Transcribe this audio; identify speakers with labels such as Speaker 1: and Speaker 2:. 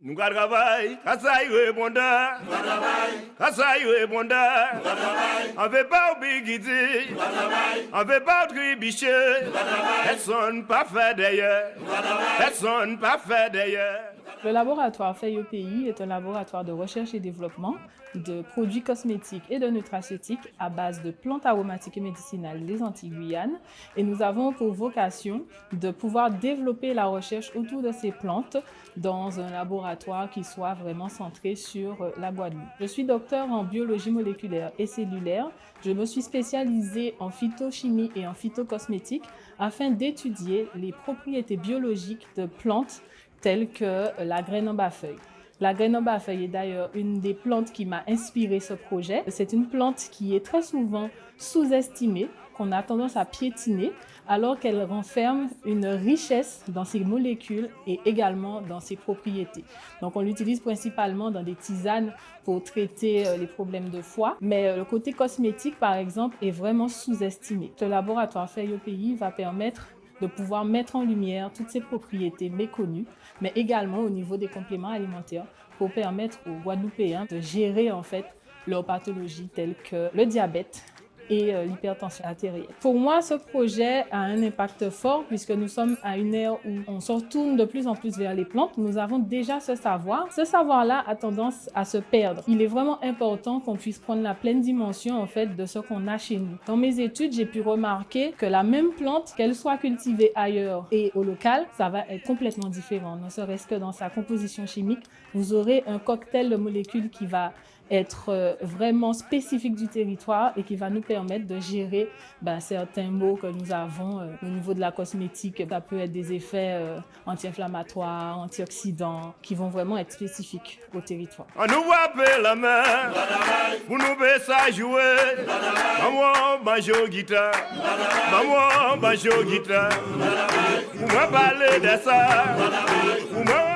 Speaker 1: Nous travaillons, Kassaï répondant, Kassaï répondant, on veut pas obéguider, on veut pas tribicher, personne pas fait d'ailleurs, personne pas fait d'ailleurs.
Speaker 2: Le laboratoire FEIOPI est un laboratoire de recherche et développement de produits cosmétiques et de nutraceutiques à base de plantes aromatiques et médicinales des Antilles-Guyane. Et nous avons pour vocation de pouvoir développer la recherche autour de ces plantes dans un laboratoire qui soit vraiment centré sur la Guadeloupe. Je suis docteur en biologie moléculaire et cellulaire. Je me suis spécialisée en phytochimie et en phytocosmétique afin d'étudier les propriétés biologiques de plantes telles que la graine en bas-feuille. La graine en bas-feuille est d'ailleurs une des plantes qui m'a inspiré ce projet. C'est une plante qui est très souvent sous-estimée, qu'on a tendance à piétiner, alors qu'elle renferme une richesse dans ses molécules et également dans ses propriétés. Donc on l'utilise principalement dans des tisanes pour traiter les problèmes de foie, mais le côté cosmétique, par exemple, est vraiment sous-estimé. Ce laboratoire FEIOPI va permettre de pouvoir mettre en lumière toutes ces propriétés méconnues, mais également au niveau des compléments alimentaires pour permettre aux Guadeloupéens de gérer en fait leurs pathologies telles que le diabète et l'hypertension artérielle. Pour moi, ce projet a un impact fort puisque nous sommes à une ère où on se tourne de plus en plus vers les plantes. Nous avons déjà ce savoir. Ce savoir-là a tendance à se perdre. Il est vraiment important qu'on puisse prendre la pleine dimension en fait de ce qu'on a chez nous. Dans mes études, j'ai pu remarquer que la même plante, qu'elle soit cultivée ailleurs et au local, ça va être complètement différent. Ne serait-ce que dans sa composition chimique, vous aurez un cocktail de molécules qui va être vraiment spécifique du territoire et qui va nous permettre de gérer certains maux que nous avons au niveau de la cosmétique. Ça peut être des effets anti-inflammatoires, antioxydants, qui vont vraiment être spécifiques au territoire.
Speaker 1: On nous voit la main, pour nous baisser à jouer. Maman, banjo guitare, maman, banjo guitare. Pour moi parler de ça, pour moi